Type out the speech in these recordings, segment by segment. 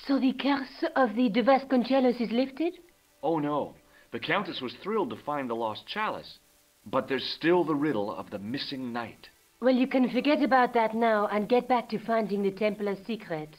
So the curse of the De Vasconcelos is lifted? Oh no, the Countess was thrilled to find the lost chalice. But there's still the riddle of the missing knight. Well, you can forget about that now and get back to finding the Templar's secret.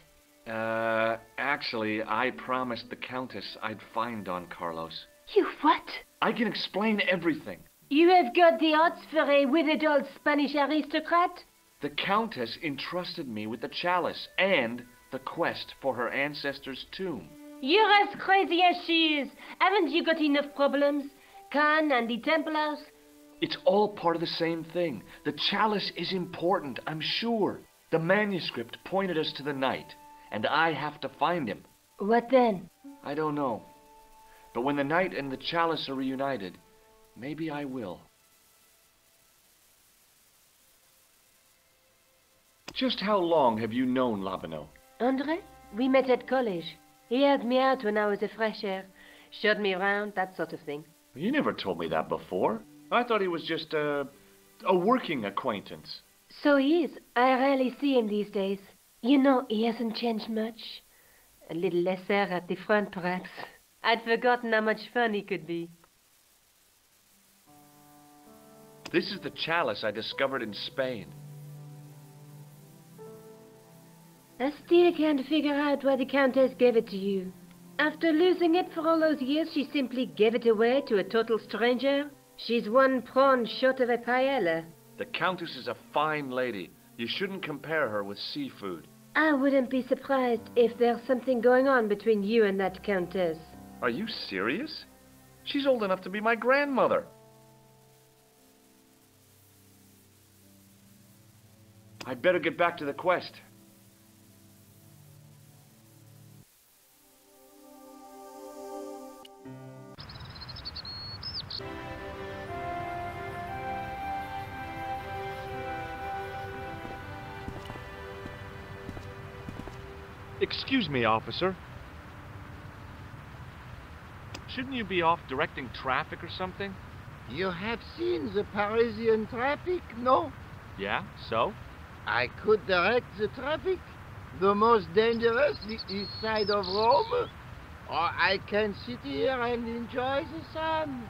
Actually, I promised the Countess I'd find Don Carlos. You what? I can explain everything. You have got the odds for a withered old Spanish aristocrat? The Countess entrusted me with the chalice and the quest for her ancestor's tomb. You're as crazy as she is. Haven't you got enough problems? Khan and the Templars? It's all part of the same thing. The chalice is important, I'm sure. The manuscript pointed us to the knight, and I have to find him. What then? I don't know. But when the knight and the chalice are reunited, maybe I will. Just how long have you known Labano? André? We met at college. He helped me out when I was a fresher. Showed me around, that sort of thing. You never told me that before. I thought he was just a working acquaintance. So he is. I rarely see him these days. You know, he hasn't changed much. A little lesser at the front, perhaps. I'd forgotten how much fun he could be. This is the chalice I discovered in Spain. I still can't figure out why the Countess gave it to you. After losing it for all those years, she simply gave it away to a total stranger? She's one prawn short of a paella. The Countess is a fine lady. You shouldn't compare her with seafood. I wouldn't be surprised if there's something going on between you and that Countess. Are you serious? She's old enough to be my grandmother. I'd better get back to the quest. Excuse me, officer. Shouldn't you be off directing traffic or something? You have seen the Parisian traffic, no? Yeah, so? I could direct the traffic. The most dangerous, the east side of Rome. Or I can sit here and enjoy the sun,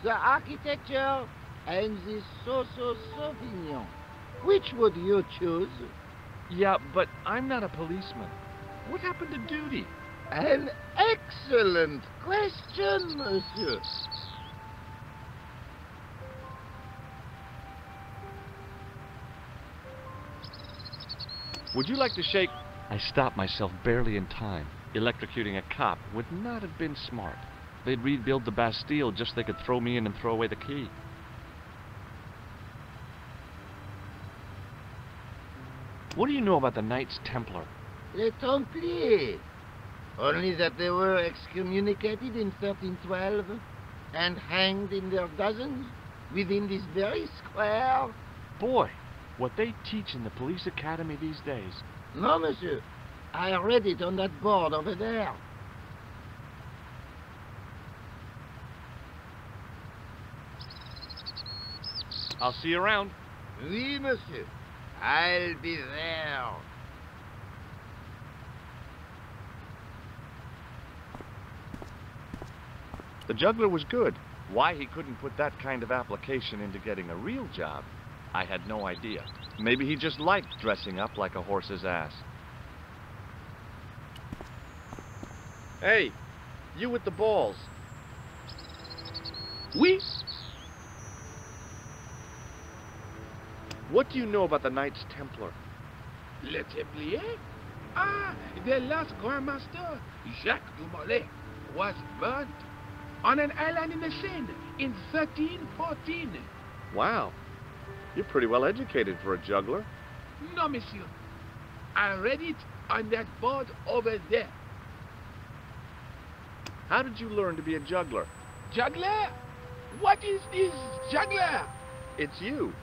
the architecture, and the Sauvignon. Which would you choose? Yeah, but I'm not a policeman. What happened to duty? An excellent question, monsieur. Would you like to shake? I stopped myself barely in time. Electrocuting a cop would not have been smart. They'd rebuild the Bastille just so they could throw me in and throw away the key. What do you know about the Knights Templar? Les Templiers. Only that they were excommunicated in 1312 and hanged in their dozens within this very square. Boy, what they teach in the police academy these days. No, monsieur. I read it on that board over there. I'll see you around. Oui, monsieur. I'll be there. The juggler was good. Why he couldn't put that kind of application into getting a real job, I had no idea. Maybe he just liked dressing up like a horse's ass. Hey, you with the balls. Oui? What do you know about the Knights Templar? Le Templier? Ah, the last Grand Master, Jacques du Molay, was burnt on an island in the Seine in 1314. Wow, you're pretty well educated for a juggler. No, monsieur. I read it on that board over there. How did you learn to be a juggler? Juggler? What is this juggler? It's you.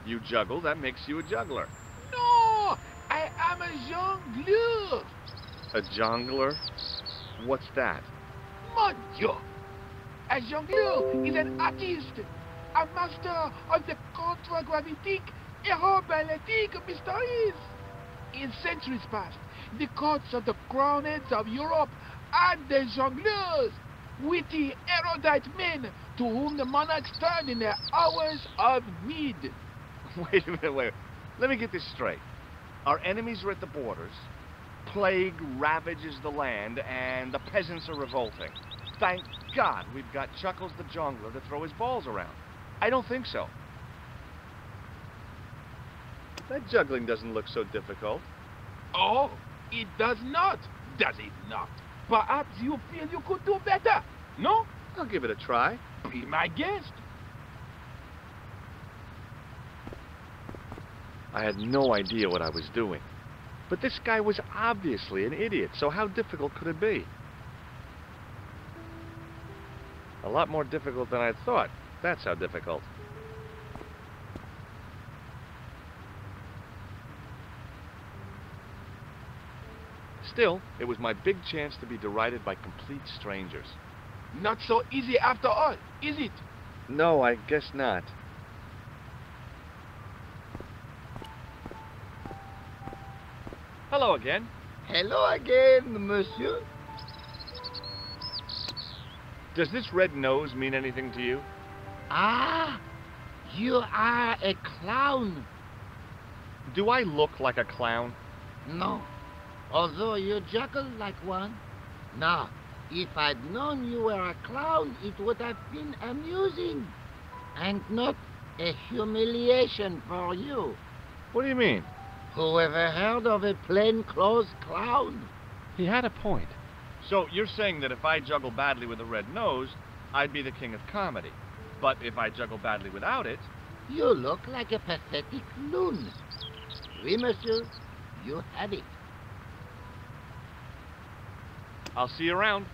You juggle, that makes you a juggler. No, I am a jongleur. A jongler? What's that? Mon Dieu. A jongleur is an artist, a master of the contragravitic aeroballetic mysteries. in centuries past, the courts of the crowned heads of Europe and the jongleurs, witty, erudite men to whom the monarchs turn in their hours of need. Wait a minute, wait. Let me get this straight. Our enemies are at the borders, plague ravages the land, and the peasants are revolting. Thank God we've got Chuckles the Jongler to throw his balls around. I don't think so. That juggling doesn't look so difficult. Oh, it does not, does it not? Perhaps you feel you could do better, no? I'll give it a try. Be my guest. I had no idea what I was doing. But this guy was obviously an idiot, so how difficult could it be? A lot more difficult than I thought. That's how difficult. Still, it was my big chance to be derided by complete strangers. Not so easy after all, is it? No, I guess not. Hello again. Hello again, monsieur. Does this red nose mean anything to you? Ah, you are a clown. Do I look like a clown? No, although you juggle like one. Now, if I'd known you were a clown, it would have been amusing. And not a humiliation for you. What do you mean? Who ever heard of a plainclothes clown? He had a point. So you're saying that if I juggle badly with a red nose, I'd be the king of comedy. But if I juggle badly without it... You look like a pathetic loon. Oui, monsieur, you have it. I'll see you around.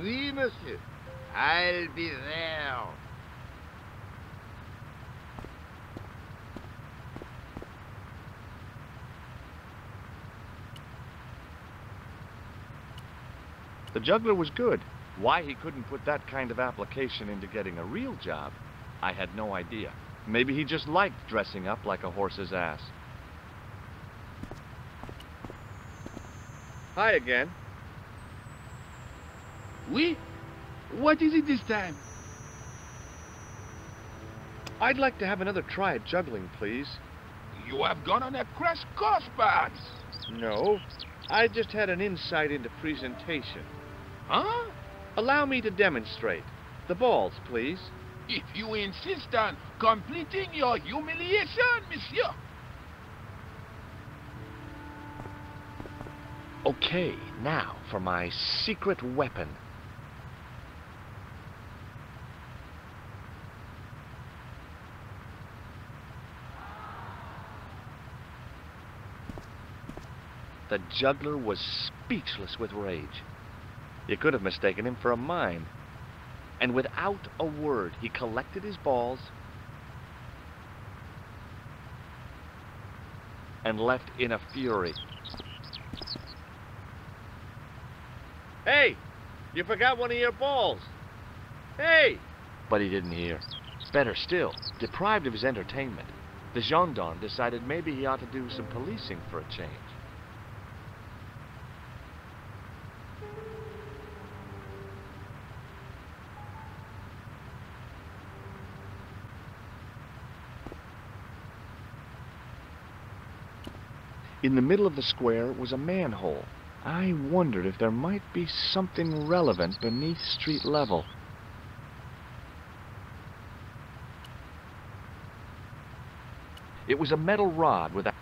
Oui, monsieur. I'll be there. The juggler was good. Why he couldn't put that kind of application into getting a real job, I had no idea. Maybe he just liked dressing up like a horse's ass. Hi again. Oui? What is it this time? I'd like to have another try at juggling, please. You have gone on a crash course, perhaps? No, I just had an insight into presentation. Huh? Allow me to demonstrate. The balls, please. If you insist on completing your humiliation, monsieur. Okay, now for my secret weapon. The juggler was speechless with rage. You could have mistaken him for a mime. And without a word, he collected his balls and left in a fury. Hey! You forgot one of your balls! Hey! But he didn't hear. Better still, deprived of his entertainment, the gendarme decided maybe he ought to do some policing for a change. In the middle of the square was a manhole. I wondered if there might be something relevant beneath street level. It was a metal rod with a...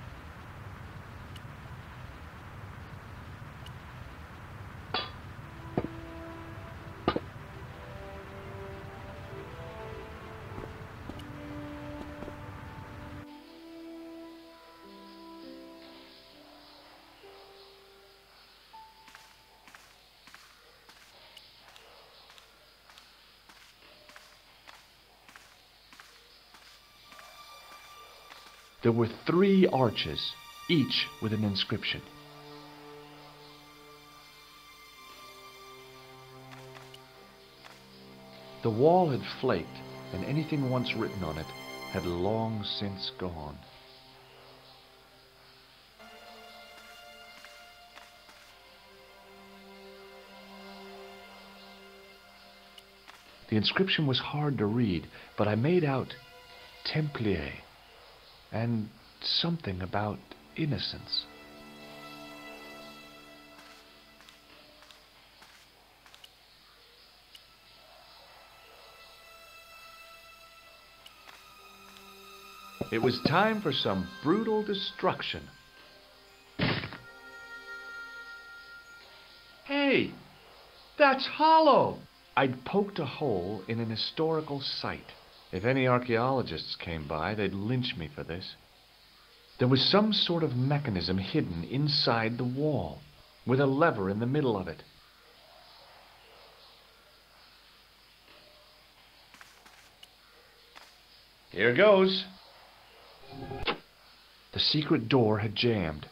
There were 3 arches, each with an inscription. The wall had flaked, and anything once written on it had long since gone. The inscription was hard to read, but I made out Templier and something about innocence. It was time for some brutal destruction. Hey, that's hollow! I'd poked a hole in an historical site. If any archaeologists came by, they'd lynch me for this. There was some sort of mechanism hidden inside the wall, with a lever in the middle of it. Here goes. The secret door had jammed.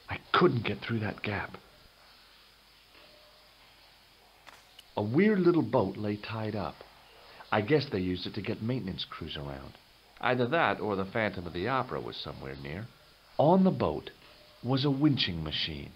I couldn't get through that gap. A weird little boat lay tied up. I guess they used it to get maintenance crews around. Either that or the Phantom of the Opera was somewhere near. On the boat was a winching machine.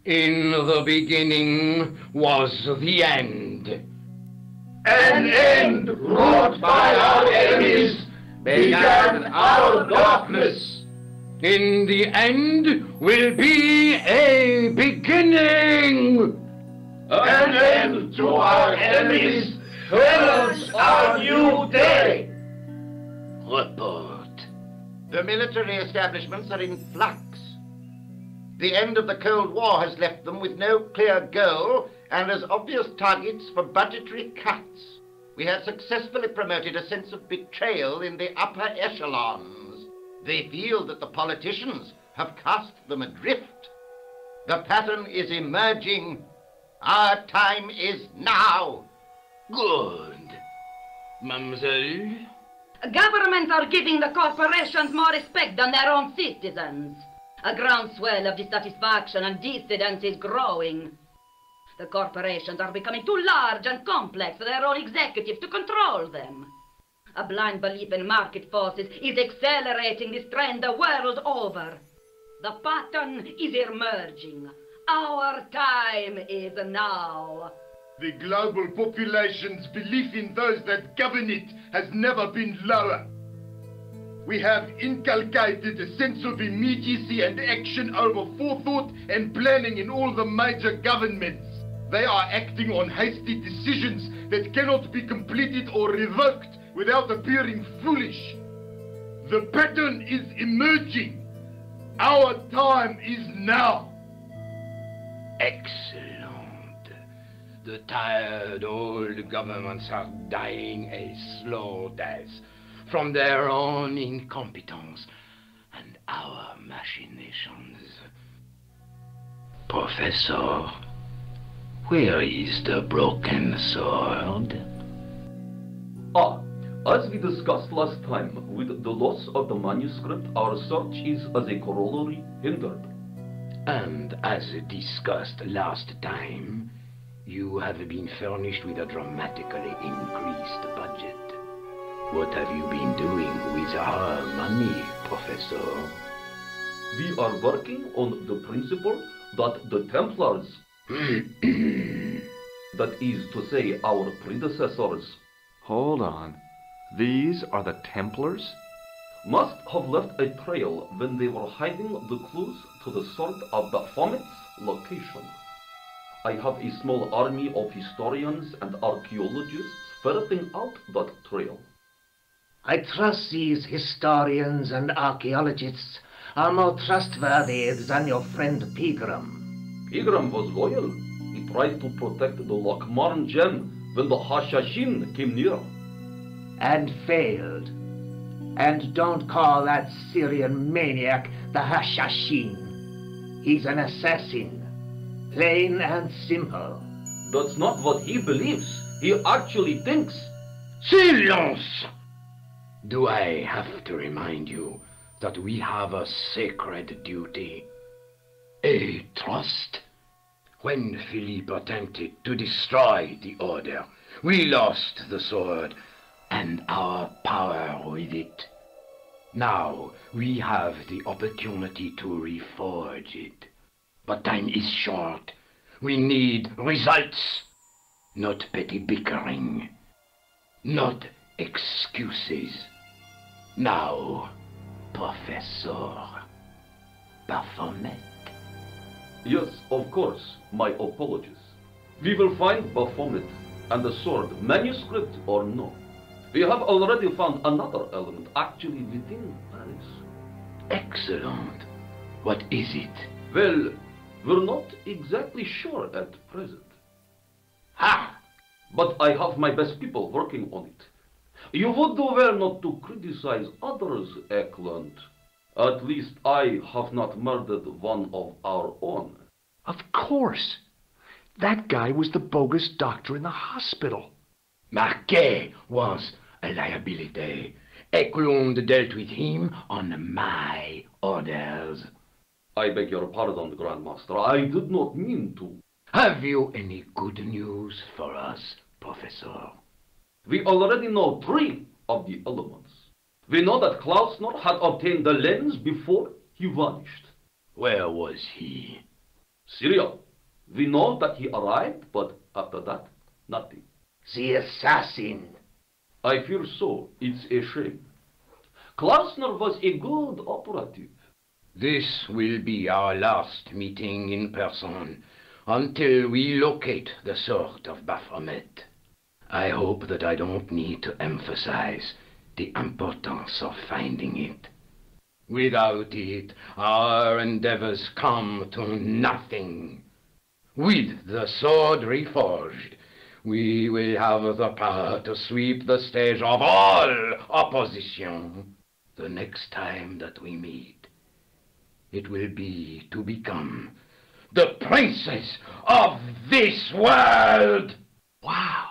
In the beginning was the end. An end wrought by our enemies began our darkness. In the end will be a beginning. An end to our enemies heralds our new day. Report. The military establishments are in flux. The end of the Cold War has left them with no clear goal and as obvious targets for budgetary cuts. We have successfully promoted a sense of betrayal in the upper echelons. They feel that the politicians have cast them adrift. The pattern is emerging. Our time is now. Good. Mademoiselle? Governments are giving the corporations more respect than their own citizens. A groundswell of dissatisfaction and dissidence is growing. The corporations are becoming too large and complex for their own executives to control them. A blind belief in market forces is accelerating this trend the world over. The pattern is emerging. Our time is now. The global population's belief in those that govern it has never been lower. We have inculcated a sense of immediacy and action over forethought and planning in all the major governments. They are acting on hasty decisions that cannot be completed or revoked without appearing foolish. The pattern is emerging. Our time is now. Excellent. The tired old governments are dying a slow death from their own incompetence and our machinations. Professor, where is the broken sword? As we discussed last time, with the loss of the manuscript, our search is as a corollary hindered. And as discussed last time, you have been furnished with a dramatically increased budget. What have you been doing with our money, Professor? We are working on the principle that the Templars, that is to say our predecessors, Hold on. These are the Templars? must have left a trail when they were hiding the clues to the sword of Baphomet's location. I have a small army of historians and archaeologists ferreting out that trail. I trust these historians and archaeologists are more trustworthy than your friend Pegram. Pegram was loyal. He tried to protect the Lochmarn gem when the Hashashin came near. And failed. And don't call that Syrian maniac the Hashashin. He's an assassin. Plain and simple. That's not what he believes. He actually thinks. Silence! Do I have to remind you that we have a sacred duty? A trust? When Philippe attempted to destroy the Order, we lost the sword and our power with it. Now we have the opportunity to reforge it. But time is short. We need results, not petty bickering, not excuses. Now, Professor Baphomet. Yes, of course, my apologies. We will find Baphomet and the sword, manuscript or no. We have already found another element actually within Paris. Excellent. What is it? Well, we're not exactly sure at present. Ha! But I have my best people working on it. You would do well not to criticize others, Eklund. At least I have not murdered one of our own. Of course. That guy was the bogus doctor in the hospital. Marquet was a liability. Eklund dealt with him on my orders. I beg your pardon, Grandmaster. I did not mean to. Have you any good news for us, Professor? We already know 3 of the elements. We know that Klausner had obtained the lens before he vanished. Where was he? Syria. We know that he arrived, but after that, nothing. The assassin. I fear so. It's a shame. Klausner was a good operative. This will be our last meeting in person until we locate the sword of Baphomet. I hope that I don't need to emphasize the importance of finding it. Without it, our endeavors come to nothing. With the sword reforged, we will have the power to sweep the stage of all opposition. The next time that we meet, it will be to become the princes of this world! Wow.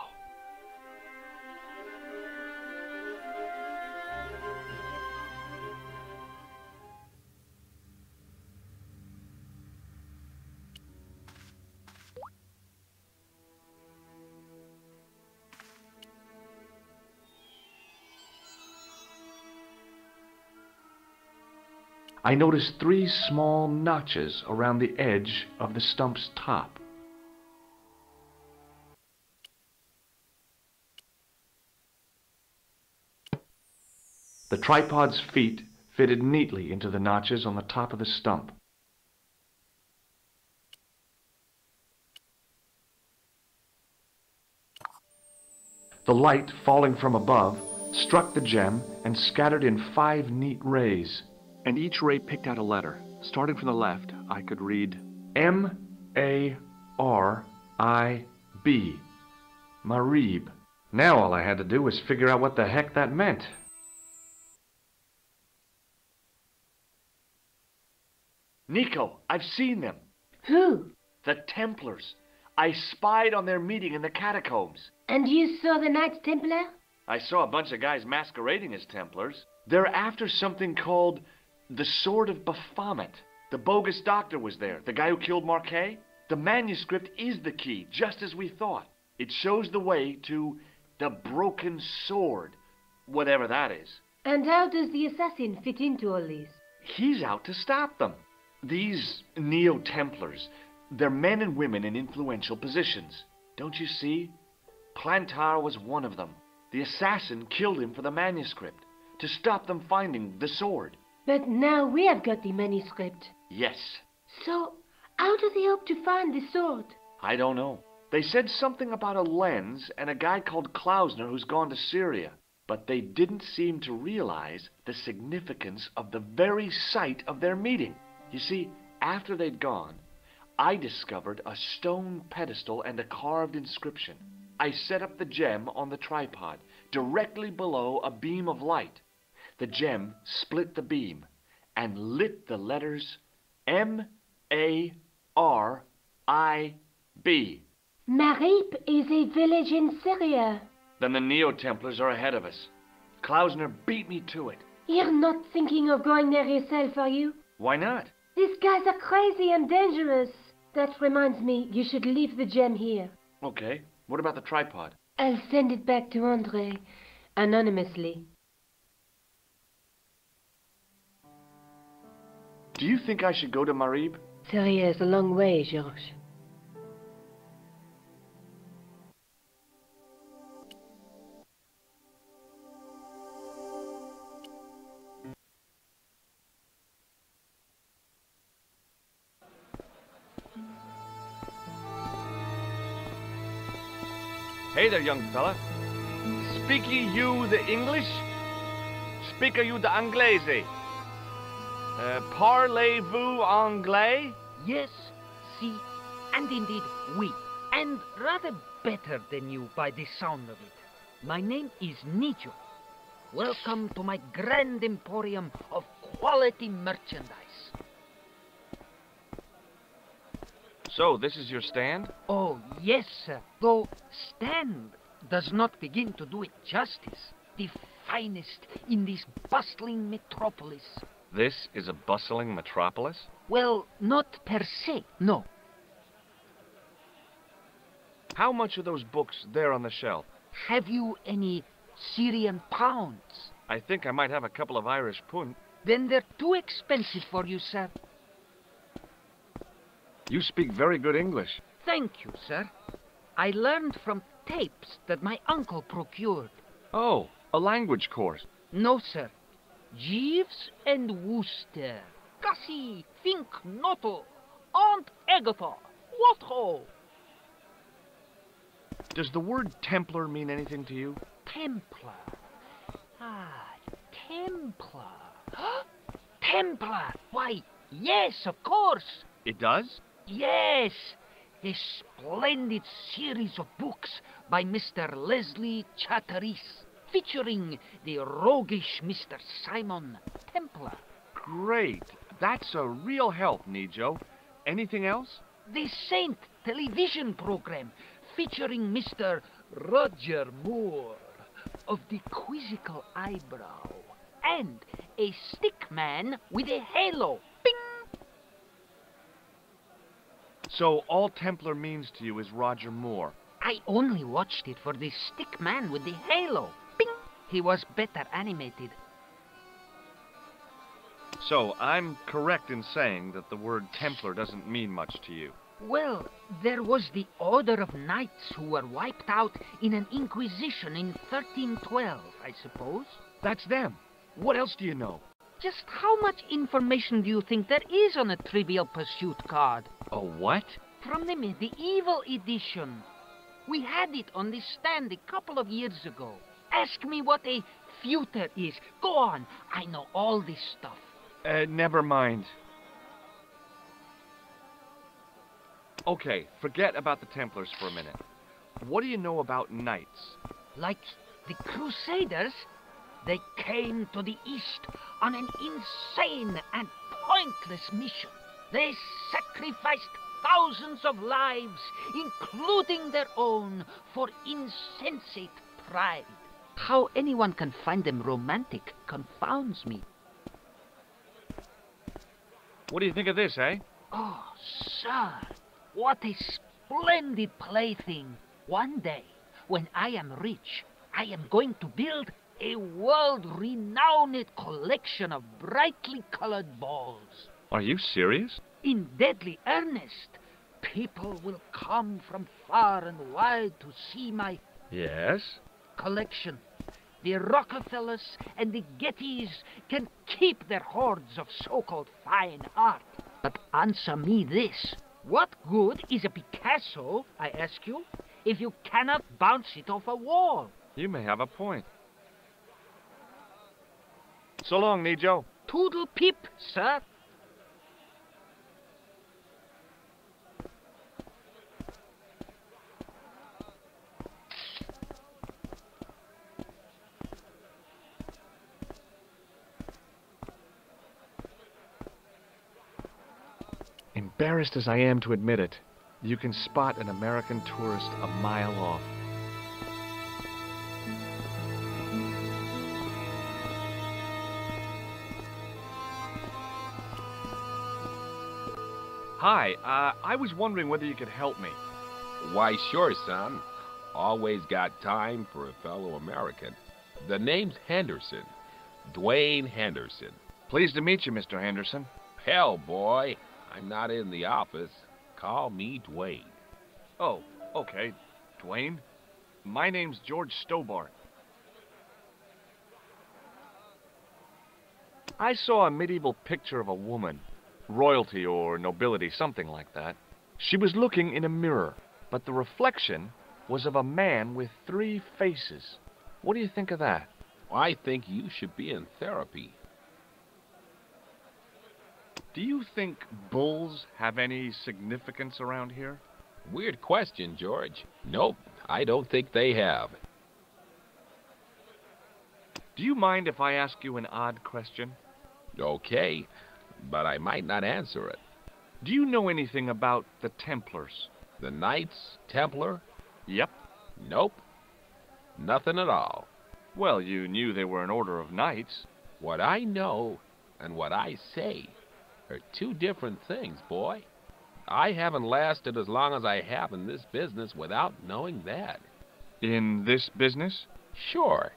I noticed 3 small notches around the edge of the stump's top. The tripod's feet fitted neatly into the notches on the top of the stump. The light falling from above struck the gem and scattered in 5 neat rays. And each ray picked out a letter. Starting from the left, I could read M-A-R-I-B. Marib. Now all I had to do was figure out what the heck that meant. Nico, I've seen them. Who? The Templars. I spied on their meeting in the catacombs. And you saw the Knights Templar? I saw a bunch of guys masquerading as Templars. They're after something called the Sword of Baphomet. The bogus doctor was there, the guy who killed Marquet. The manuscript is the key, just as we thought. It shows the way to the broken sword, whatever that is. And how does the assassin fit into all this? He's out to stop them. These Neo-Templars, they're men and women in influential positions. Don't you see? Plantar was one of them. The assassin killed him for the manuscript, to stop them finding the sword. But now we have got the manuscript. Yes. So, how do they hope to find the sword? I don't know. They said something about a lens and a guy called Klausner who's gone to Syria. But they didn't seem to realize the significance of the very site of their meeting. You see, after they'd gone, I discovered a stone pedestal and a carved inscription. I set up the gem on the tripod, directly below a beam of light. The gem split the beam and lit the letters M-A-R-I-B. Marib is a village in Syria. Then the Neo-Templars are ahead of us. Klausner beat me to it. You're not thinking of going there yourself, are you? Why not? These guys are crazy and dangerous. That reminds me, you should leave the gem here. Okay. What about the tripod? I'll send it back to André, anonymously. Do you think I should go to Marib? Syria is a long way, Georges. Hey there, young fella. Speaky you the English? Speaker you the Anglaise? Parlez-vous anglais? Yes, si, and indeed oui, and rather better than you by the sound of it. My name is Nico. Welcome to my grand emporium of quality merchandise. So, this is your stand? Oh, yes, sir. Though stand does not begin to do it justice. The finest in this bustling metropolis. This is a bustling metropolis? Well, not per se, no. How much are those books there on the shelf? Have you any Syrian pounds? I think I might have a couple of Irish pund. Then they're too expensive for you, sir. You speak very good English. Thank you, sir. I learned from tapes that my uncle procured. Oh, a language course. No, sir. Jeeves and Wooster. Gussie, Fink, Noto, Aunt Agatha. What ho? Does the word Templar mean anything to you? Templar. Ah, Templar. Templar! Why, yes, of course. It does? Yes, a splendid series of books by Mr. Leslie Chatteris, featuring the roguish Mr. Simon Templar. Great. That's a real help, Nijo. Anything else? The Saint television program, featuring Mr. Roger Moore of the quizzical eyebrow, and a stick man with a halo. Bing! So all Templar means to you is Roger Moore. I only watched it for the stick man with the halo. Bing! He was better animated. So I'm correct in saying that the word Templar doesn't mean much to you. Well, there was the Order of Knights who were wiped out in an Inquisition in 1312, I suppose. That's them. What else do you know? Just how much information do you think there is on a Trivial Pursuit card? A what? From the medieval edition. We had it on the stand a couple of years ago. Ask me what a feuter is. Go on, I know all this stuff. Never mind. Okay, forget about the Templars for a minute. What do you know about knights? Like the Crusaders, they came to the East on an insane and pointless mission. They sacrificed thousands of lives, including their own, for insensate pride. How anyone can find them romantic confounds me. What do you think of this, eh? Oh, sir, what a splendid plaything. One day, when I am rich, I am going to build a world-renowned collection of brightly colored balls. Are you serious? In deadly earnest. People will come from far and wide to see my... Yes? ...collection. The Rockefellers and the Gettys can keep their hoards of so-called fine art. But answer me this. What good is a Picasso, I ask you, if you cannot bounce it off a wall? You may have a point. So long, Nico. Toodle pip, sir. Embarrassed as I am to admit it, you can spot an American tourist a mile off. Hi, I was wondering whether you could help me. Why, sure, son. Always got time for a fellow American. The name's Henderson. Dwayne Henderson. Pleased to meet you, Mr. Henderson. Hell, boy. I'm not in the office. Call me Dwayne. Oh, okay. Dwayne. My name's George Stobart. I saw a medieval picture of a woman. Royalty or nobility, something like that. She was looking in a mirror, but the reflection was of a man with 3 faces. What do you think of that? I think you should be in therapy. Do you think bulls have any significance around here? Weird question, George. Nope, I don't think they have. Do you mind if I ask you an odd question? Okay, but I might not answer it. Do you know anything about the Templars? The Knights Templar? Yep. Nope. Nothing at all. Well, you knew they were an order of knights. What I know and what I say are 2 different things, boy. I haven't lasted as long as I have in this business without knowing that. In this business? Sure.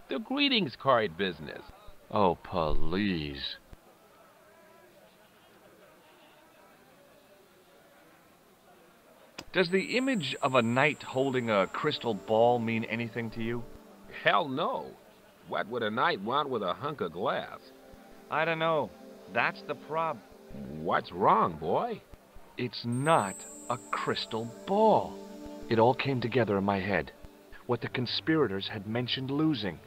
The greetings card business. Oh, please. Does the image of a knight holding a crystal ball mean anything to you? Hell no. What would a knight want with a hunk of glass? I don't know. That's the prob. What's wrong, boy? It's not a crystal ball. It all came together in my head. What the conspirators had mentioned losing.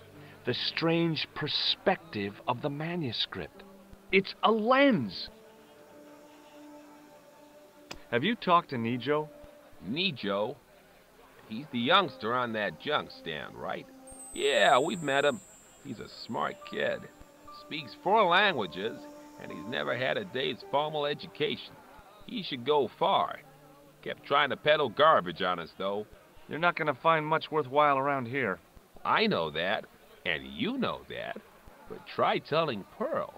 The strange perspective of the manuscript. It's a lens. Have you talked to Nico? Nico? He's the youngster on that junk stand, right? Yeah, we've met him. He's a smart kid. Speaks 4 languages, and he's never had a day's formal education. He should go far. Kept trying to peddle garbage on us, though. You're not going to find much worthwhile around here. I know that, and you know that. But try telling Pearl.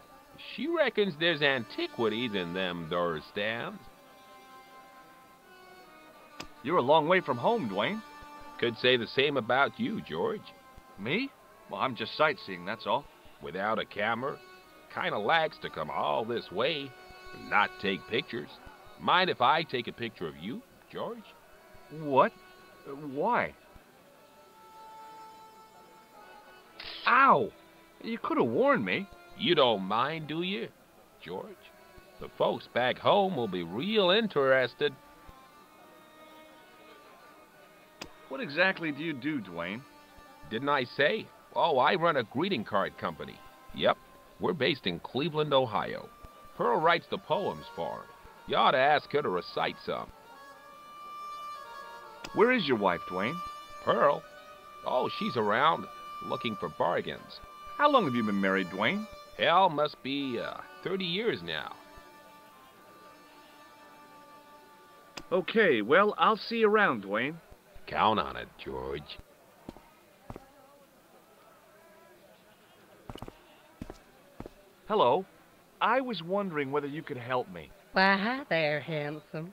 She reckons there's antiquities in them there stands. You're a long way from home, Dwayne. Could say the same about you, George. Me? Well, I'm just sightseeing, that's all. Without a camera? Kinda lax to come all this way and not take pictures. Mind if I take a picture of you, George? What? Why? Ow! You could have warned me. You don't mind, do you, George? The folks back home will be real interested. What exactly do you do, Dwayne? Didn't I say? Oh, I run a greeting card company. Yep, we're based in Cleveland, Ohio. Pearl writes the poems for him. You ought to ask her to recite some. Where is your wife, Dwayne? Pearl? Oh, she's around, looking for bargains. How long have you been married, Dwayne? Hell, must be 30 years now. Okay, well, I'll see you around, Dwayne. Count on it, George. Hello. I was wondering whether you could help me. Why, hi there, handsome.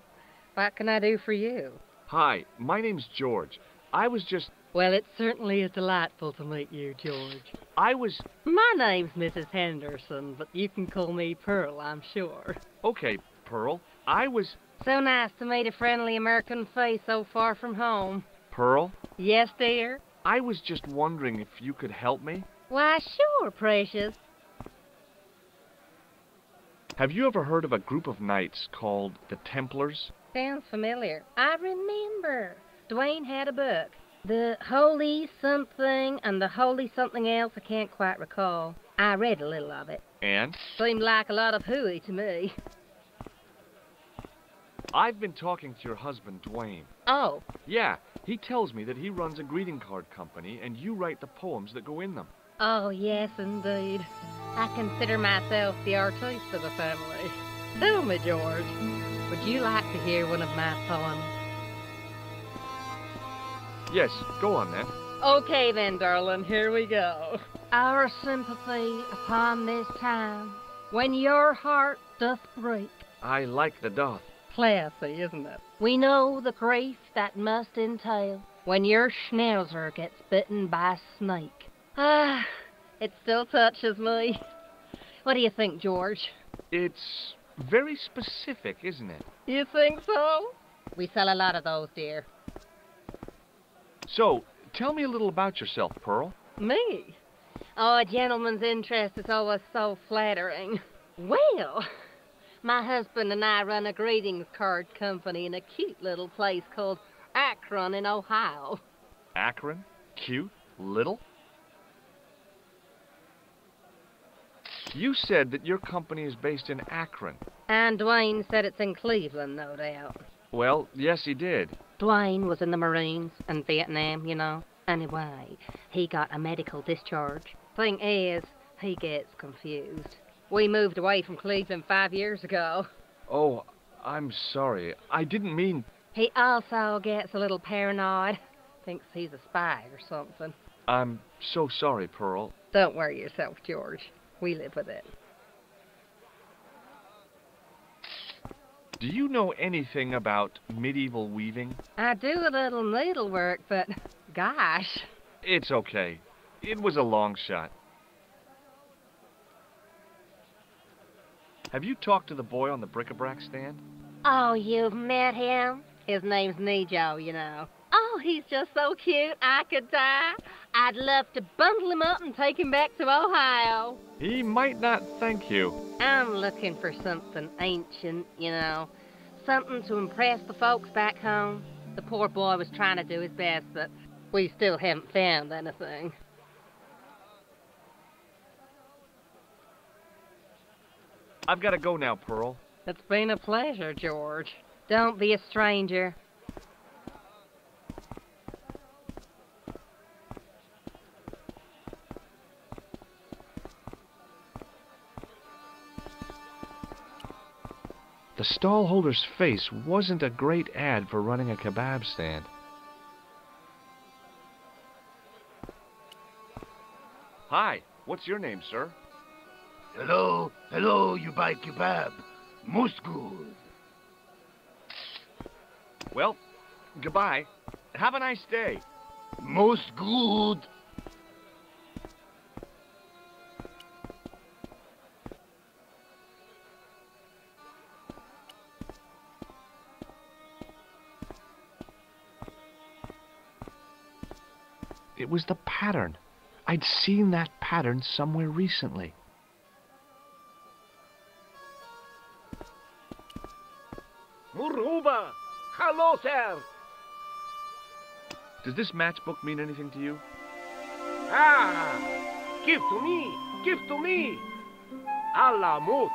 What can I do for you? Hi, my name's George. I was just... Well, it certainly is delightful to meet you, George. My name's Mrs. Henderson, but you can call me Pearl, I'm sure. Okay, Pearl. I was... So nice to meet a friendly American face so far from home. Pearl? Yes, dear? I was just wondering if you could help me. Why, sure, precious. Have you ever heard of a group of knights called the Templars? Sounds familiar. I remember. Dwayne had a book. The Holy Something and the Holy Something Else, I can't quite recall. I read a little of it. And? Seemed like a lot of hooey to me. I've been talking to your husband, Dwayne. Oh. Yeah, he tells me that he runs a greeting card company and you write the poems that go in them. Oh, yes, indeed. I consider myself the artiste of the family. Tell me, George, would you like to hear one of my poems? Yes, go on then. Okay then, darling, here we go. Our sympathy upon this time, when your heart doth break. I like the doth. Classy, isn't it? We know the grief that must entail when your schnauzer gets bitten by a snake. Ah, it still touches me. What do you think, George? It's very specific, isn't it? You think so? We sell a lot of those, dear. So, tell me a little about yourself, Pearl. Me? Oh, a gentleman's interest is always so flattering. Well, my husband and I run a greetings card company in a cute little place called Akron in Ohio. Akron? Cute? Little? You said that your company is based in Akron. And Dwayne said it's in Cleveland, no doubt. Well, yes, he did. Dwayne was in the Marines in Vietnam, you know. Anyway, he got a medical discharge. Thing is, he gets confused. We moved away from Cleveland 5 years ago. Oh, I'm sorry. I didn't mean... He also gets a little paranoid. Thinks he's a spy or something. I'm so sorry, Pearl. Don't worry yourself, George. We live with it. Do you know anything about medieval weaving? I do a little needlework, but gosh. It's okay. It was a long shot. Have you talked to the boy on the bric-a-brac stand? Oh, you've met him? His name's Nico, you know. Oh, he's just so cute, I could die. I'd love to bundle him up and take him back to Ohio. He might not thank you. I'm looking for something ancient, you know. Something to impress the folks back home. The poor boy was trying to do his best, but we still haven't found anything. I've got to go now, Pearl. It's been a pleasure, George. Don't be a stranger. The stallholder's face wasn't a great ad for running a kebab stand. Hi, what's your name, sir? Hello, hello, you buy kebab. Most good. Well, goodbye. Have a nice day. Most good. It was the pattern. I'd seen that pattern somewhere recently. Muruba! Hello, sir! Does this matchbook mean anything to you? Ah! Give to me! Give to me! Alamut!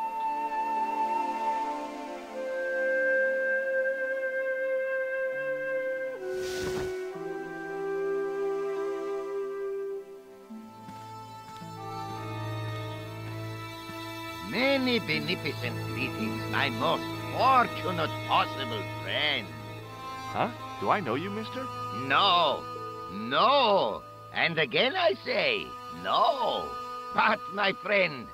Many beneficent greetings, my most fortunate possible friend. Huh? Do I know you, mister? No, no, and again I say, no. But, my friend,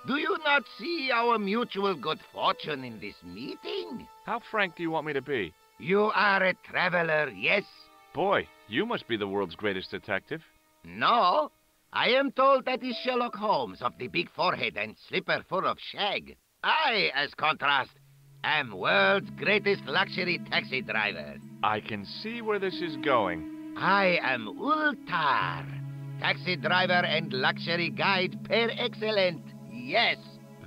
do you not see our mutual good fortune in this meeting? How frank do you want me to be? You are a traveler, yes? Boy, you must be the world's greatest detective. No, I am told that is Sherlock Holmes of the big forehead and slipper full of shag. I, as contrast, am world's greatest luxury taxi driver. I can see where this is going. I am Ultar, taxi driver and luxury guide per excellence. Yes.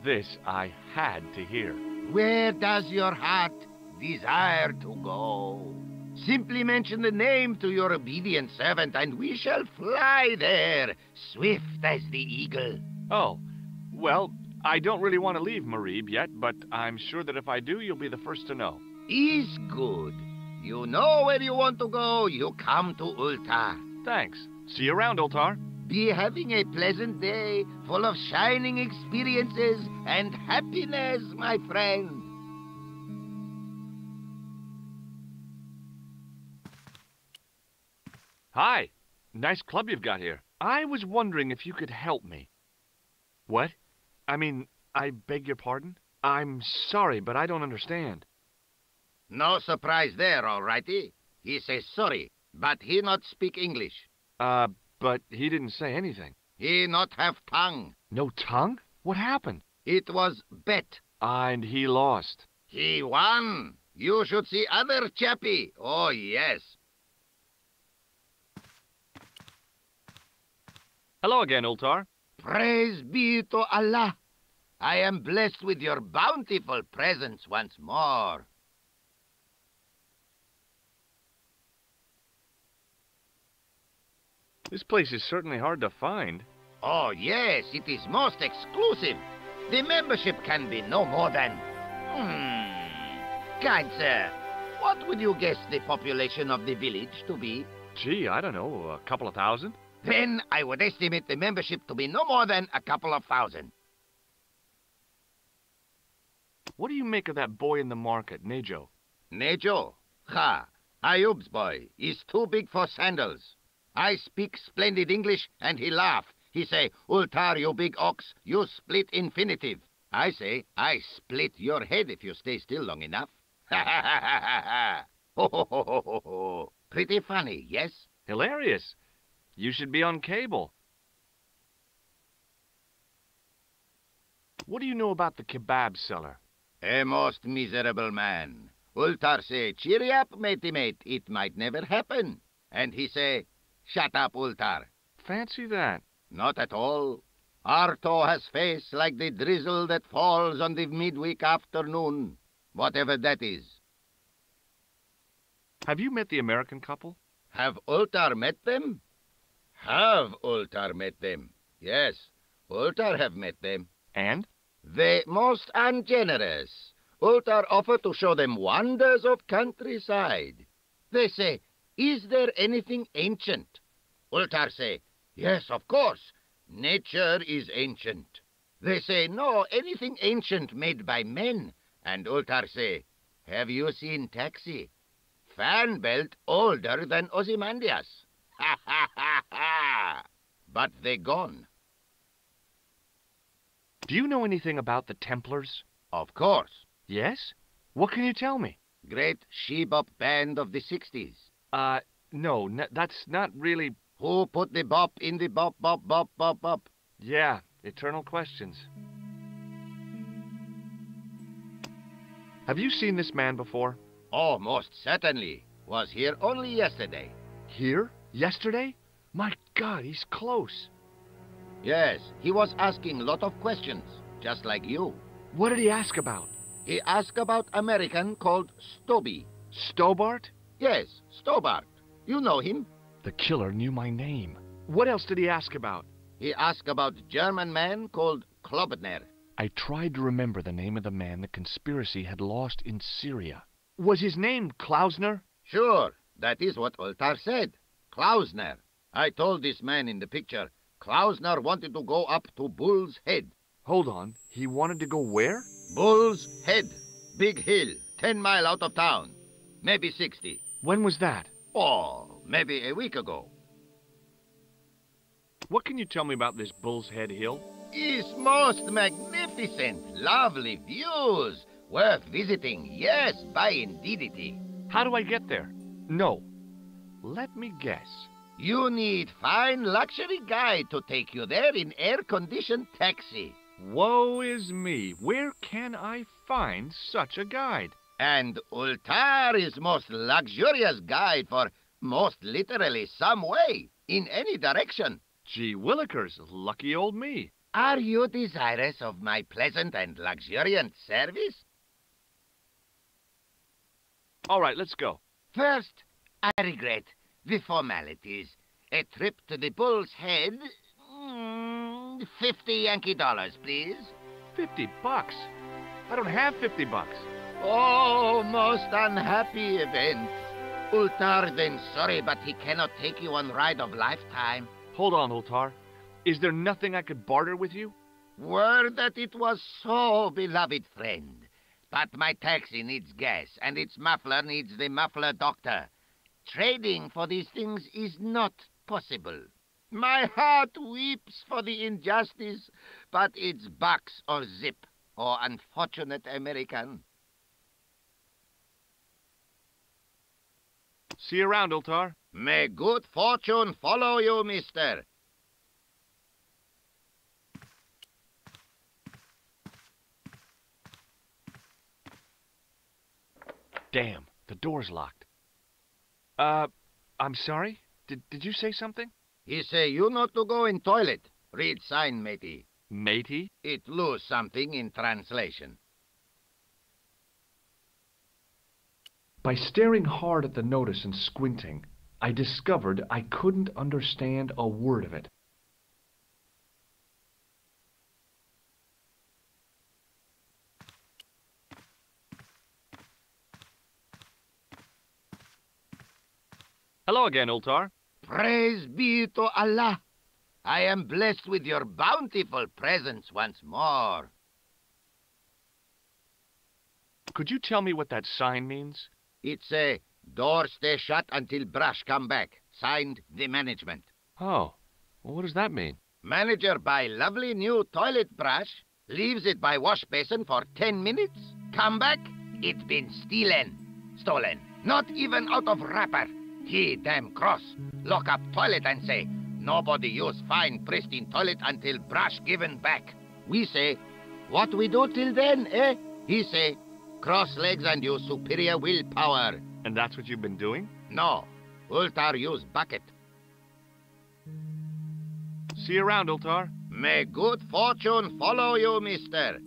This I had to hear. Where does your heart desire to go? Simply mention the name to your obedient servant, and we shall fly there, swift as the eagle. Oh, well, I don't really want to leave Marib yet, but I'm sure that if I do, you'll be the first to know. Is good. You know where you want to go, you come to Ultar. Thanks. See you around, Ultar. Be having a pleasant day, full of shining experiences and happiness, my friend. Hi. Nice club you've got here. I was wondering if you could help me. What? I mean, I beg your pardon? I'm sorry, but I don't understand. No surprise there, all righty. He says sorry, but he not speak English. But he didn't say anything. He not have tongue. No tongue? What happened? It was bet. And he lost. He won. You should see other chappie. Oh, yes. Hello again, Ultar. Praise be to Allah. I am blessed with your bountiful presence once more. This place is certainly hard to find. Oh, yes, it is most exclusive. The membership can be no more than... Kind sir, what would you guess the population of the village to be? Gee, I don't know, a couple of thousand? Then I would estimate the membership to be no more than a couple of thousand. What do you make of that boy in the market, Nejo? Nejo? Ha! Ayub's boy is too big for sandals. I speak splendid English, and he laugh. He say, Ultar, you big ox, you split infinitive. I say, I split your head if you stay still long enough. Ha ha ha ha ha ha! Ho ho ho ho ho ho! Pretty funny, yes? Hilarious. You should be on cable. What do you know about the kebab seller? A most miserable man. Ultar say, cheery up, matey mate, it might never happen. And he say, shut up, Ultar. Fancy that. Not at all. Arto has face like the drizzle that falls on the midweek afternoon, whatever that is. Have you met the American couple? Have Ultar met them? Have Ultar met them? Yes, Ultar have met them. And? They most ungenerous. Ultar offer to show them wonders of countryside. They say, is there anything ancient? Ultar say, yes, of course. Nature is ancient. They say, no, anything ancient made by men. And Ultar say, have you seen Taxi? Fan belt older than Ozymandias. Ha ha ha ha! But they gone. Do you know anything about the Templars? Of course. Yes? What can you tell me? Great she-bop band of the 60s. No, that's not really... Who put the bop in the bop, bop, bop, bop, bop? Yeah, eternal questions. Have you seen this man before? Oh, most certainly. Was here only yesterday. Here? Yesterday? My God, he's close. Yes, he was asking a lot of questions, just like you. What did he ask about? He asked about American called Stoby. Stobart? Yes, Stobart. You know him? The killer knew my name. What else did he ask about? He asked about German man called Klobner. I tried to remember the name of the man the conspiracy had lost in Syria. Was his name Klausner? Sure, that is what Ultar said. Klausner. I told this man in the picture, Klausner wanted to go up to Bull's Head. Hold on, he wanted to go where? Bull's Head. Big hill, 10 miles out of town. Maybe 60. When was that? Oh, maybe a week ago. What can you tell me about this Bull's Head Hill? It's most magnificent. Lovely views. Worth visiting. Yes, by indeedity. How do I get there? No. Let me guess. You need fine luxury guide to take you there in air-conditioned taxi. Woe is me. Where can I find such a guide? And Ultar is most luxurious guide for most literally some way, in any direction. Gee willikers, lucky old me. Are you desirous of my pleasant and luxuriant service? All right, let's go. First, I regret the formalities. A trip to the Bull's Head... 50 Yankee dollars, please. $50? I don't have $50. Oh, most unhappy event. Ultar then sorry, but he cannot take you on ride of lifetime. Hold on, Ultar. Is there nothing I could barter with you? Word that it was so, beloved friend. But my taxi needs gas, and its muffler needs the muffler doctor. Trading for these things is not possible. My heart weeps for the injustice, but it's bucks or zip, or unfortunate American. See you around, Ultar. May good fortune follow you, mister. Damn, the door's locked. I'm sorry? Did you say something? He say you not to go in toilet. Read sign, matey. Matey? It lose something in translation. By staring hard at the notice and squinting, I discovered I couldn't understand a word of it. Hello again, Ultar. Praise be to Allah. I am blessed with your bountiful presence once more. Could you tell me what that sign means? It's a door stay shut until brush come back. Signed, the management. Oh, well, what does that mean? Manager buy lovely new toilet brush, leaves it by wash basin for 10 minutes, come back, it been stolen. Not even out of wrapper. He damn cross. Lock up toilet and say, nobody use fine pristine toilet until brush given back. We say, what we do till then, eh? He say, cross legs and use superior willpower. And that's what you've been doing? No. Ultar use bucket. See you around, Ultar. May good fortune follow you, mister.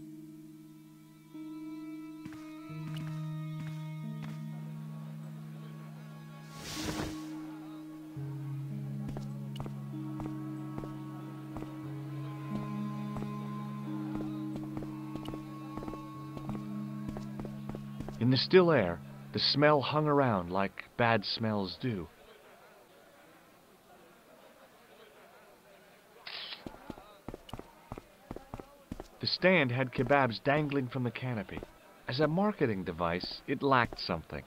In the still air, the smell hung around like bad smells do. The stand had kebabs dangling from the canopy. As a marketing device, it lacked something.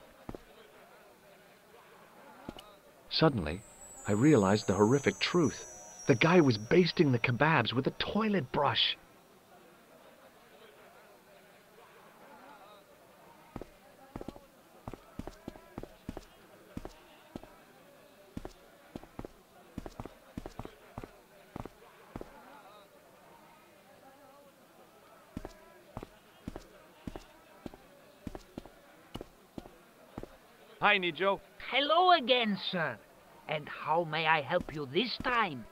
Suddenly, I realized the horrific truth. The guy was basting the kebabs with a toilet brush. Hi, Nico. Hello again, sir. And how may I help you this time?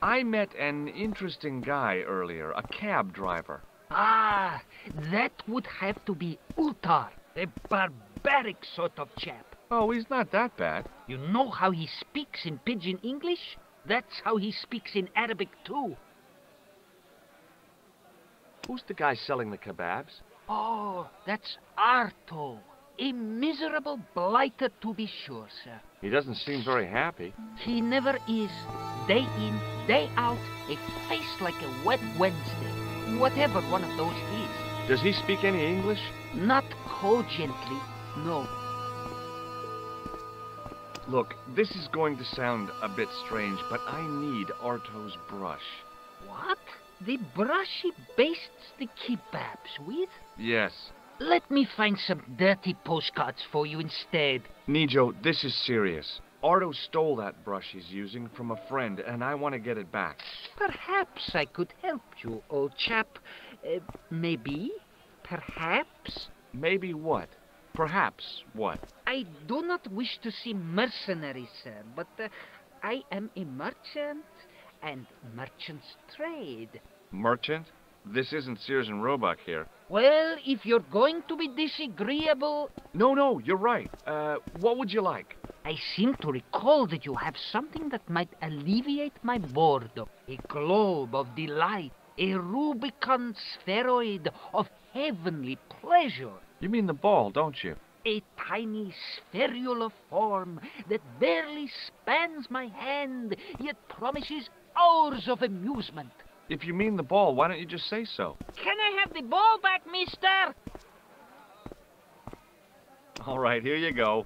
I met an interesting guy earlier, a cab driver. Ah, that would have to be Ultar, a barbaric sort of chap. Oh, he's not that bad. You know how he speaks in pidgin English? That's how he speaks in Arabic too. Who's the guy selling the kebabs? Oh, that's Arto. A miserable blighter to be sure, sir. He doesn't seem very happy. He never is. Day in, day out, a face like a wet Wednesday. Whatever one of those is. Does he speak any English? Not cogently, no. Look, this is going to sound a bit strange, but I need Arto's brush. What? The brush he bastes the kebabs with? Yes. Let me find some dirty postcards for you instead. Nico, this is serious. Arto stole that brush he's using from a friend, and I want to get it back. Perhaps I could help you, old chap. Maybe? Perhaps? Maybe what? Perhaps. What? I do not wish to seem mercenary, sir, but I am a merchant, and merchants trade. Merchant? This isn't Sears and Roebuck here. Well, if you're going to be disagreeable... No, you're right. What would you like? I seem to recall that you have something that might alleviate my boredom. A globe of delight, a Rubicon spheroid of heavenly pleasure. You mean the ball, don't you? A tiny spherular form that barely spans my hand, yet promises hours of amusement. If you mean the ball, why don't you just say so? Can I have the ball back, mister? All right, here you go.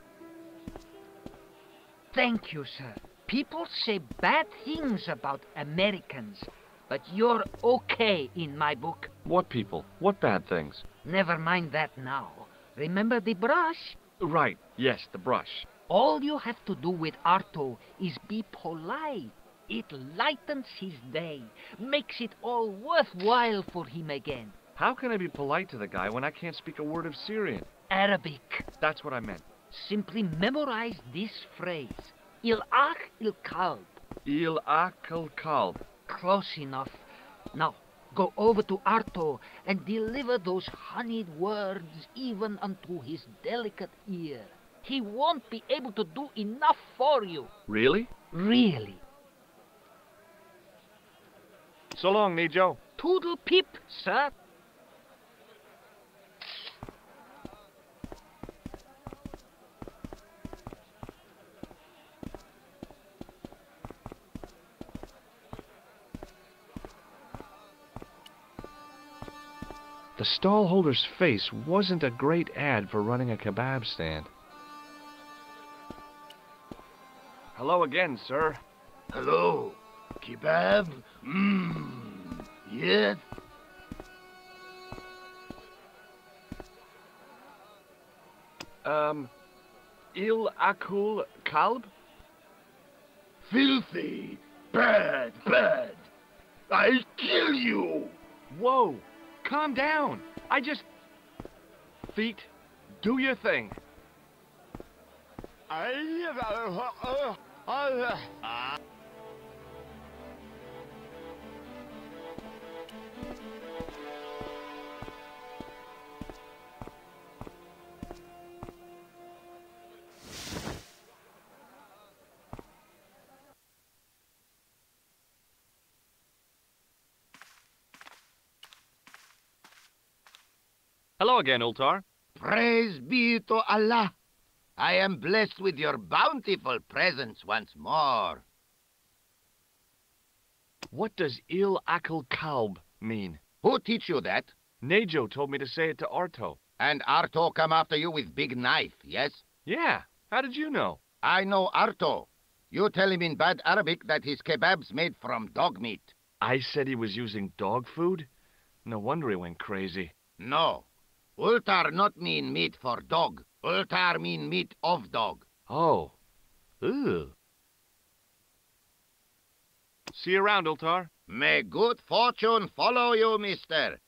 Thank you, sir. People say bad things about Americans, but you're okay in my book. What people? What bad things? Never mind that now. Remember the brush? Right, yes, the brush. All you have to do with Arto is be polite. It lightens his day, makes it all worthwhile for him again. How can I be polite to the guy when I can't speak a word of Syrian? Arabic. That's what I meant. Simply memorize this phrase. Il-ach il-kalb. Il-ach il-kalb. Close enough. Now, go over to Arto and deliver those honeyed words even unto his delicate ear. He won't be able to do enough for you. Really? Really. So long, Nico. Toodle pip, sir. The stallholder's face wasn't a great ad for running a kebab stand. Hello again, sir. Hello. Kebab? Yes? Il akul kalb? Filthy. Bad. I'll kill you. Whoa, calm down. Feet, do your thing. Hello again, Ultar. Praise be to Allah. I am blessed with your bountiful presence once more. What does Il Akal Kalb mean? Who teach you that? Nejo told me to say it to Arto. And Arto come after you with big knife, yes? Yeah. How did you know? I know Arto. You tell him in bad Arabic that his kebab's made from dog meat. I said he was using dog food? No wonder he went crazy. No. Ultar not mean meat for dog. Ultar mean meat of dog. Oh. Ew. See you around, Ultar. May good fortune follow you, mister.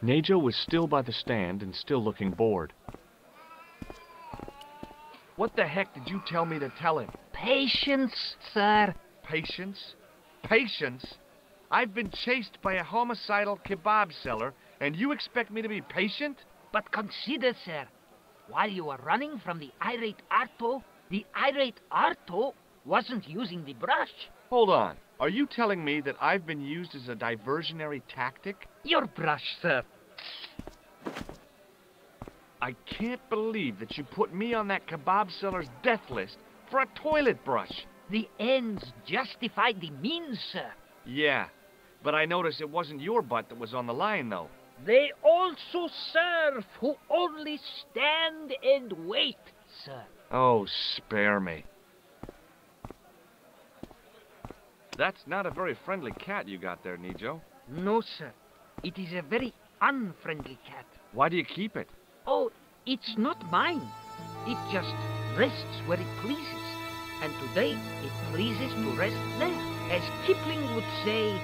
Nejo was still by the stand and still looking bored. What the heck did you tell me to tell him? Patience, sir. Patience? Patience? I've been chased by a homicidal kebab seller, and you expect me to be patient? But consider, sir, while you were running from the irate Arto wasn't using the brush. Hold on. Are you telling me that I've been used as a diversionary tactic? Your brush, sir. I can't believe that you put me on that kebab seller's death list for a toilet brush. The ends justify the means, sir. Yeah. But I noticed it wasn't your butt that was on the line, though. They also serve who only stand and wait, sir. Oh, spare me. That's not a very friendly cat you got there, Nico. No, sir. It is a very unfriendly cat. Why do you keep it? Oh, it's not mine. It just rests where it pleases. And today, it pleases to rest there. As Kipling would say,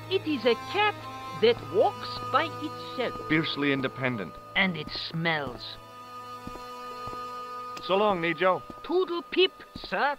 it is a cat that walks by itself. Fiercely independent. And it smells. So long, Nico. Toodle pip, sir.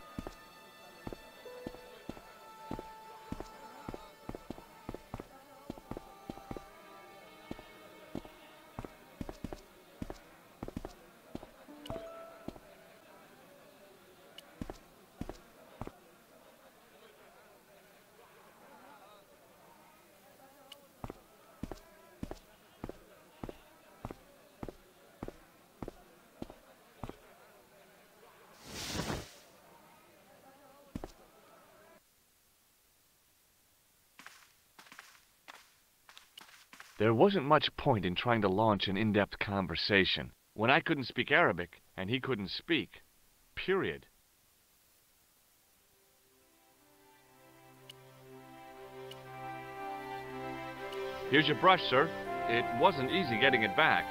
There wasn't much point in trying to launch an in-depth conversation when I couldn't speak Arabic and he couldn't speak. Period. Here's your brush, sir. It wasn't easy getting it back.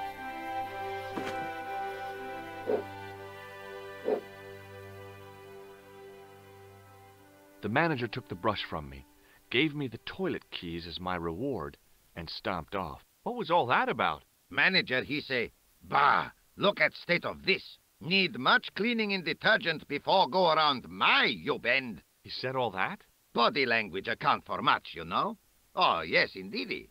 The manager took the brush from me, gave me the toilet keys as my reward, and stomped off. What was all that about? Manager, he say, bah, look at state of this. Need much cleaning in detergent before go around my, you bend. He said all that? Body language account for much, you know. Oh, yes, indeedy.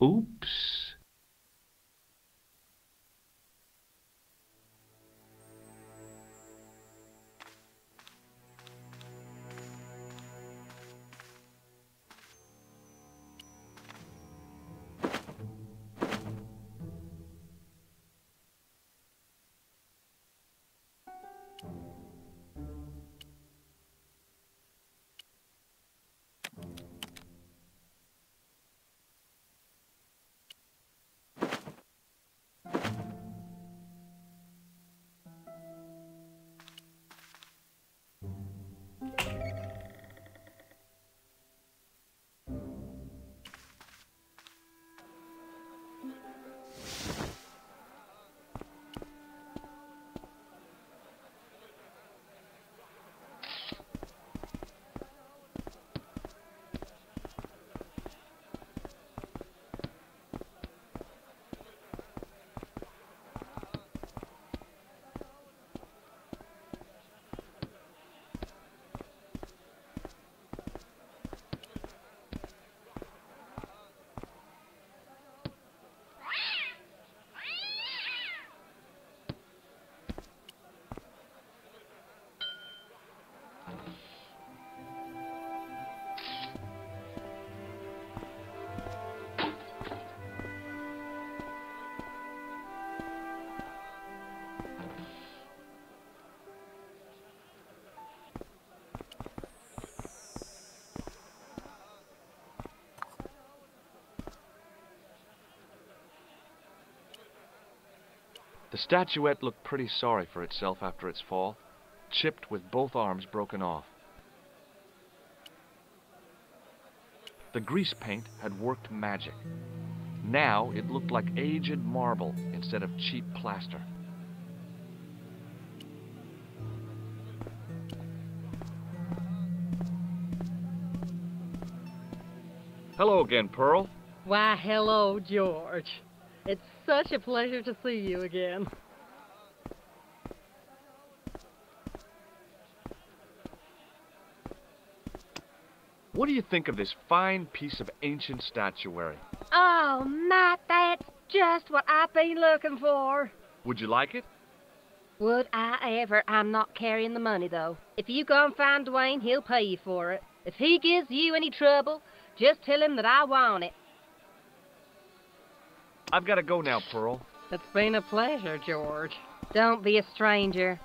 Oops. The statuette looked pretty sorry for itself after its fall, chipped with both arms broken off. The grease paint had worked magic. Now it looked like aged marble instead of cheap plaster. Hello again, Pearl. Why, hello, George. It's such a pleasure to see you again. What do you think of this fine piece of ancient statuary? Oh, Matt, that's just what I've been looking for. Would you like it? Would I ever? I'm not carrying the money, though. If you go and find Dwayne, he'll pay you for it. If he gives you any trouble, just tell him that I want it. I've got to go now, Pearl. It's been a pleasure, George. Don't be a stranger.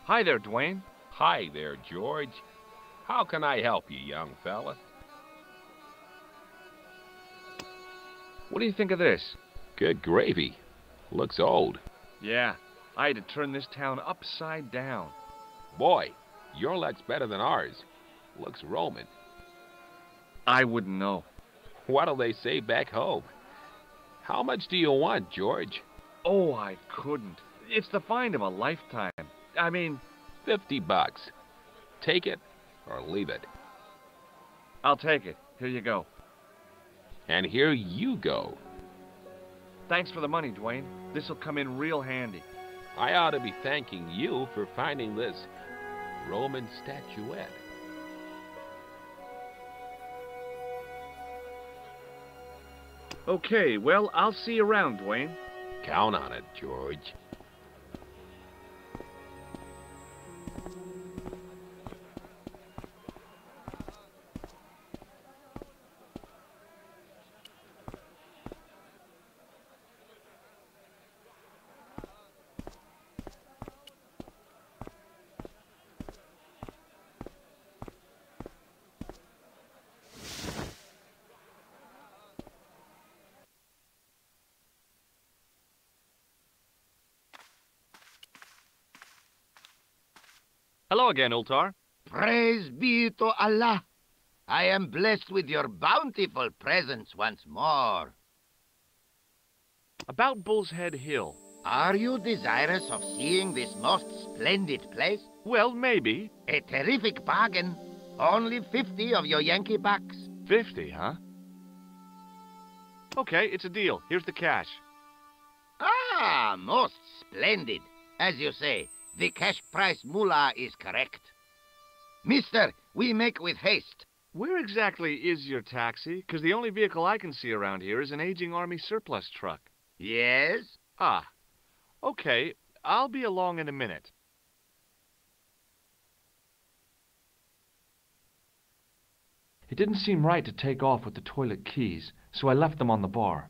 Hi there, Dwayne. Hi there, George. How can I help you, young fella? What do you think of this? Good gravy. Looks old. Yeah, I had to turn this town upside down. Boy, your luck's better than ours. Looks Roman. I wouldn't know. What'll they say back home? How much do you want, George? Oh, I couldn't. It's the find of a lifetime. I mean... $50. Take it or leave it. I'll take it. Here you go. And here you go. Thanks for the money, Dwayne. This'll come in real handy. I ought to be thanking you for finding this Roman statuette. Okay, well, I'll see you around, Dwayne. Count on it, George. Hello again, Ultar. Praise be to Allah. I am blessed with your bountiful presence once more. About Bull's Head Hill. Are you desirous of seeing this most splendid place? Well, maybe. A terrific bargain. Only 50 of your Yankee bucks. 50, huh? Okay, it's a deal. Here's the cash. Ah, most splendid. As you say, the cash price moolah is correct. Mister, we make with haste. Where exactly is your taxi? Because the only vehicle I can see around here is an aging Army surplus truck. Yes? Ah, okay. I'll be along in a minute. It didn't seem right to take off with the toilet keys, so I left them on the bar.